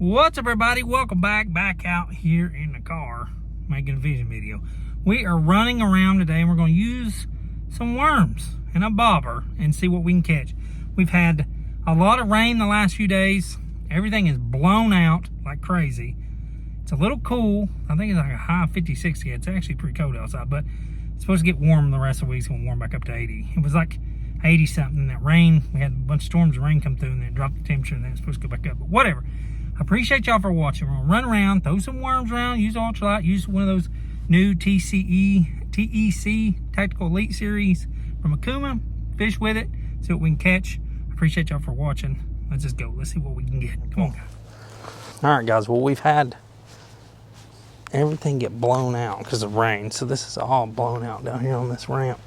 What's up, everybody? Welcome back out here in the car making a fishing video. We are running around today and we're going to use some worms and a bobber and see what we can catch. We've had a lot of rain the last few days. Everything is blown out like crazy. It's a little cool. I think it's like a high 50, 60. It's actually pretty cold outside, but it's supposed to get warm the rest of the week. It's going to warm back up to 80. It was like 80 something. That rain, we had a bunch of storms of rain come through and then it dropped the temperature and then it's supposed to go back up, but whatever. I appreciate y'all for watching. We're gonna run around, throw some worms around, use ultralight, use one of those new TEC Tactical Elite series from Akuma, fish with it, see what we can catch. I appreciate y'all for watching. Let's just go. Let's see what we can get. Come on, guys. All right, guys. Well, we've had everything get blown out because of rain. So this is all blown out down here on this ramp.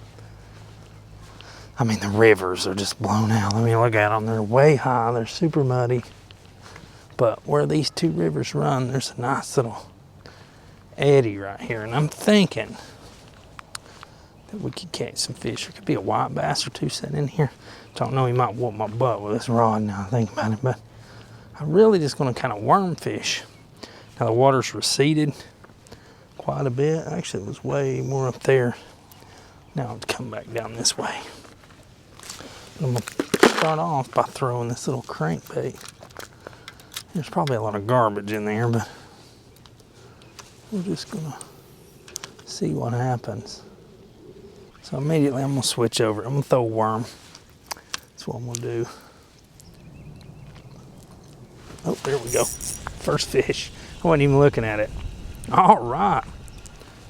I mean, the rivers are just blown out. Let me look at them. They're way high. They're super muddy. But where these two rivers run, there's a nice little eddy right here. And I'm thinking that we could catch some fish. There could be a white bass or two sitting in here. Don't know, he might whoop my butt with this rod now I think about it. But I'm really just going to kind of worm fish. Now the water's receded quite a bit. Actually, it was way more up there. Now it's come back down this way. I'm going to start off by throwing this little crankbait. There's probably a lot of garbage in there, but we're just gonna see what happens. So immediately I'm gonna switch over. I'm gonna throw a worm. That's what I'm gonna do. Oh, there we go. First fish. I wasn't even looking at it. All right.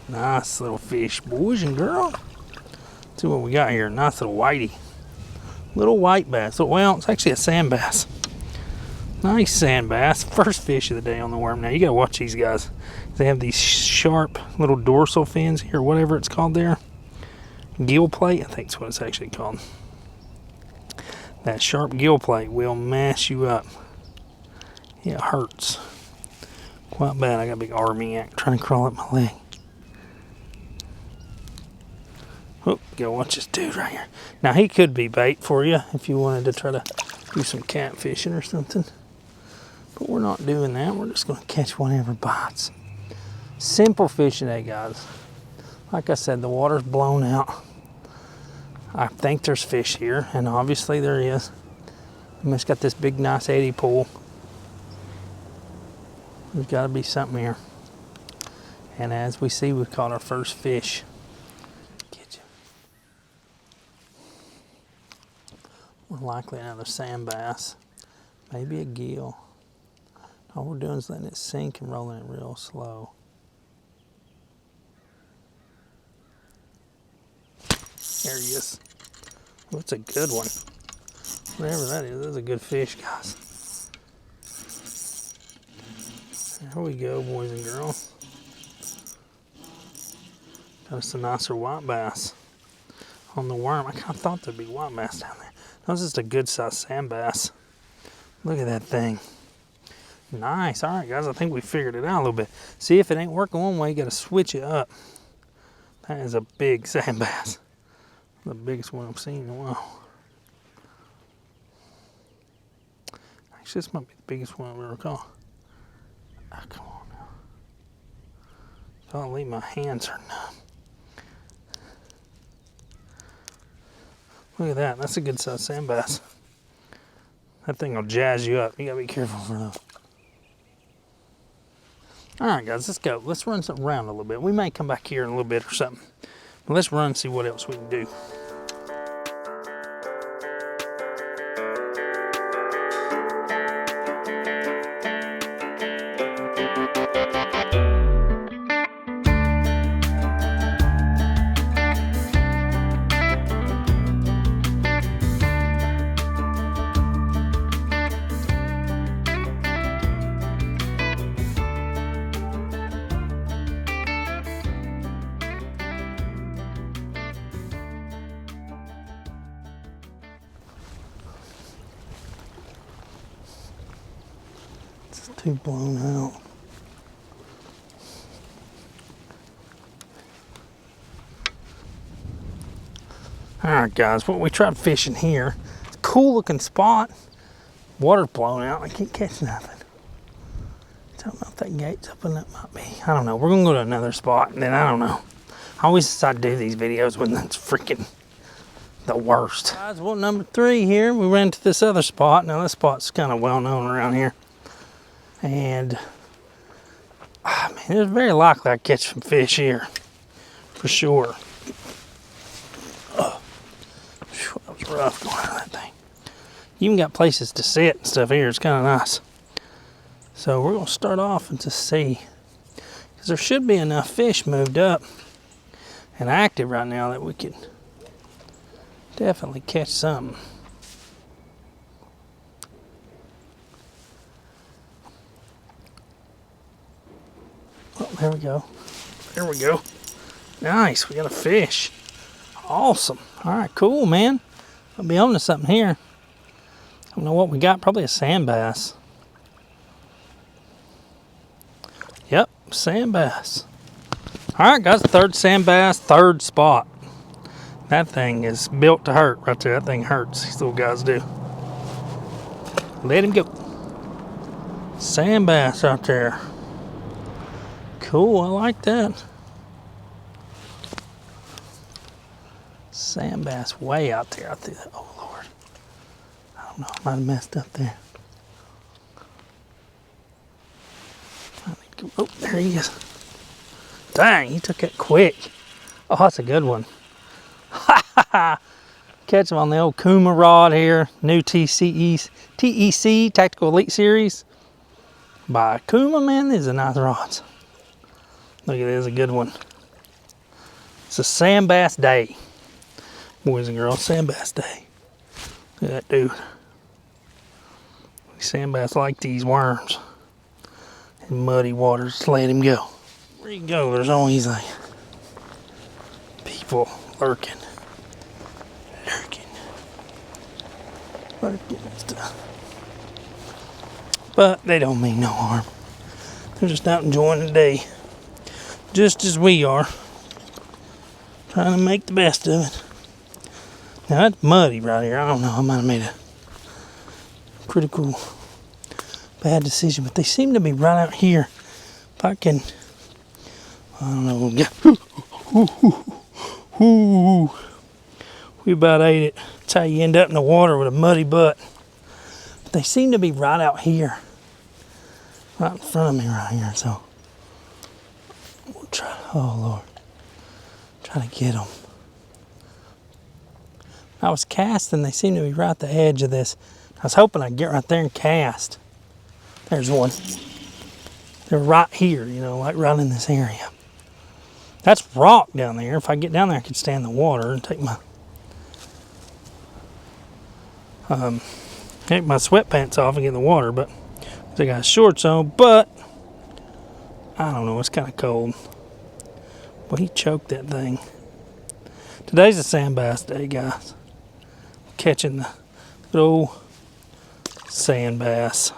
Nice little fish, boys and girls. Let's see what we got here. Nice little whitey. Little white bass. Well, it's actually a sand bass. Nice sand bass. First fish of the day on the worm. Now you gotta watch these guys. They have these sharp little dorsal fins here, whatever it's called there. Gill plate, I think that's what it's actually called. That sharp gill plate will mess you up. It hurts quite bad. I got a big army act trying to crawl up my leg. Oh, gotta watch this dude right here. Now he could be bait for you if you wanted to try to do some catfishing or something. But we're not doing that. We're just going to catch whatever bites. Simple fishing today, guys. Like I said, the water's blown out. I think there's fish here, and obviously there is. We just got this big, nice eddy pool. There's got to be something here. And as we see, we caught our first fish. Get you. More likely another sand bass. Maybe a gill. All we're doing is letting it sink and rolling it real slow. There he is. Oh, it's a good one. Whatever that is, that's a good fish, guys. There we go, boys and girls. Got us a nicer white bass on the worm. I kind of thought there'd be white bass down there. That was just a good sized sand bass. Look at that thing. Nice. All right, guys, I think we figured it out a little bit. See, if it ain't working one way, you got to switch it up. That is a big sand bass. The biggest one I've seen in a while. Actually, this might be the biggest one I've ever caught. Oh, come on now. Don't leave my hands are numb. Look at that. That's a good sized sand bass. That thing will jazz you up. You got to be careful for those. All right, guys, let's go. Let's run something around a little bit. We may come back here in a little bit or something. But let's run and see what else we can do. Too blown out. All right, guys, what we tried fishing here, it's a cool looking spot. Water's blown out, I can't catch nothing. Don't know if that gate's open. That might be. I don't know. We're going to go to another spot, and then I don't know. I always decide to do these videos when it's freaking the worst. Guys, well, number 3 here. We ran to this other spot. Now, this spot's kind of well known around here. And, man, it's very likely I catch some fish here. For sure. Oh, that was rough going out of that thing. You even got places to sit and stuff here. It's kind of nice. So we're going to start off and just see. Because there should be enough fish moved up and active right now that we could definitely catch something. Oh, there we go. There we go. Nice, we got a fish. Awesome. All right, cool, man. I'll be on to something here. I don't know what we got. Probably a sand bass. Yep, sand bass. All right, guys, third sand bass, third spot. That thing is built to hurt right there. That thing hurts. These little guys do. Let him go. Sand bass out there. Cool, I like that. Sand bass way out there. I think. Oh Lord, I don't know. I might have messed up there. Oh, there he is. Dang, he took it quick. Oh, that's a good one. Catch him on the old Kuma rod here. New TEC Tactical Elite Series by Kuma. Man, these are nice rods. Look at this, a good one. It's a sand bass day. Boys and girls, sand bass day. Look at that dude. Sand bass like these worms. In muddy waters, just let him go. Where you go, there's always like people lurking. But they don't mean no harm. They're just out enjoying the day. Just as we are. Trying to make the best of it. Now it's muddy right here. I don't know, I might have made a pretty cool bad decision, but they seem to be right out here. If I can, I don't know, we about ate it. That's how you end up in the water with a muddy butt. But they seem to be right out here, right in front of me right here. So we'll try. Oh Lord, try to get them. I was casting. They seem to be right at the edge of this. I was hoping I'd get right there and cast. There's one. They're right here, you know, like right in this area. That's rock down there. If I get down there, I can stand in the water and take my sweatpants off and get in the water. But I got shorts on. But I don't know. It's kind of cold. But he choked that thing. Today's a sand bass day, guys. Catching the good old sand bass.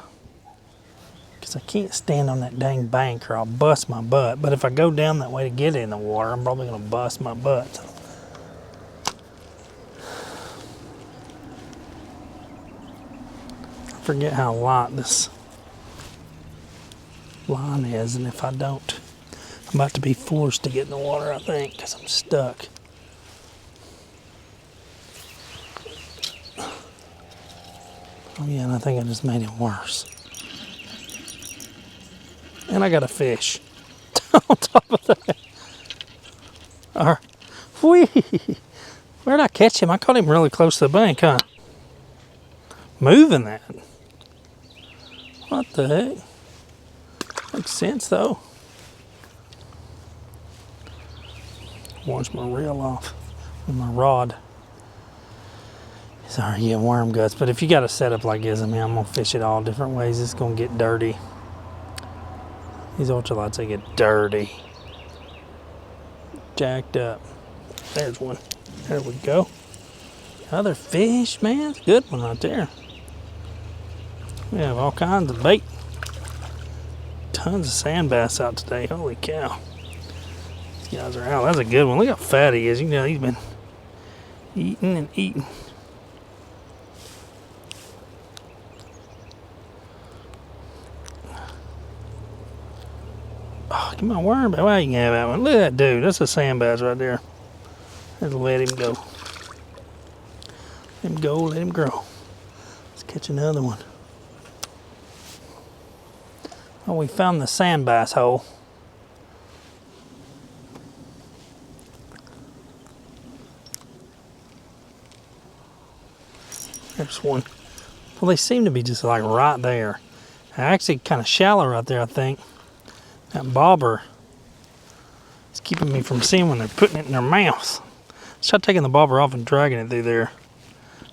I can't stand on that dang bank or I'll bust my butt. But if I go down that way to get in the water, I'm probably going to bust my butt. I forget how light this line is, and if I don't, I'm about to be forced to get in the water, I think, because I'm stuck. Oh yeah, and I think I just made it worse. And I got a fish on top of that. Where'd I catch him? I caught him really close to the bank, huh? Moving that. What the heck? Makes sense, though. Wash my reel off with my rod. Sorry, yeah, worm guts. But if you got a setup like this, I mean, I'm going to fish it all different ways. It's going to get dirty. These ultralights, they get dirty. Jacked up. There's one. There we go. Another fish, man. It's a good one right there. We have all kinds of bait. Tons of sand bass out today. Holy cow. These guys are out. That's a good one. Look how fat he is. You know, he's been eating and eating. Look at my worm. Well, you can have that one. Look at that dude. That's a sand bass right there. Just let him go. Let him go, let him grow. Let's catch another one. Well, we found the sand bass hole. There's one. Well, they seem to be just like right there. Actually kind of shallow right there, I think. That bobber is keeping me from seeing when they're putting it in their mouths. Let's try taking the bobber off and dragging it through there.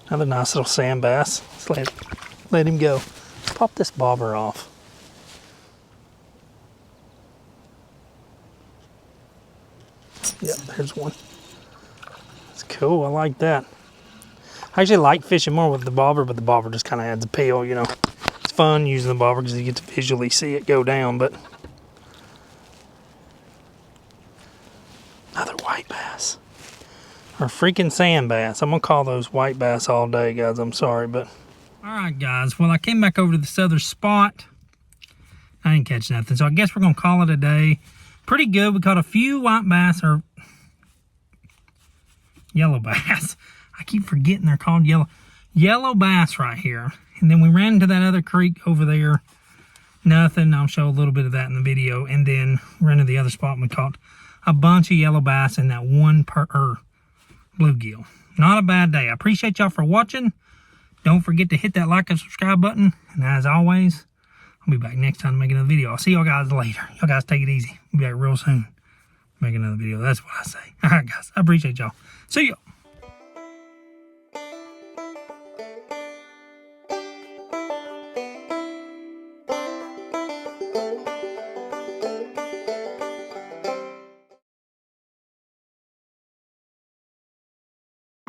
Another nice little sand bass. Let's let him go. Let's pop this bobber off. Yep, there's one. It's cool, I like that. I actually like fishing more with the bobber, but the bobber just kind of adds appeal, you know. It's fun using the bobber because you get to visually see it go down, but... Another white bass. Or freaking sand bass. I'm going to call those white bass all day, guys. I'm sorry, but... Alright, guys. Well, I came back over to this other spot. I didn't catch nothing, so I guess we're going to call it a day. Pretty good. We caught a few white bass, or yellow bass. I keep forgetting they're called yellow bass right here. And then we ran into that other creek over there. Nothing. I'll show a little bit of that in the video. And then ran to the other spot and we caught a bunch of yellow bass and that one bluegill. Not a bad day. I appreciate y'all for watching. Don't forget to hit that like and subscribe button. And as always, I'll be back next time to make another video. I'll see y'all guys later. Y'all guys take it easy. We'll be back real soon. Make another video. That's what I say. All right, guys. I appreciate y'all. See ya.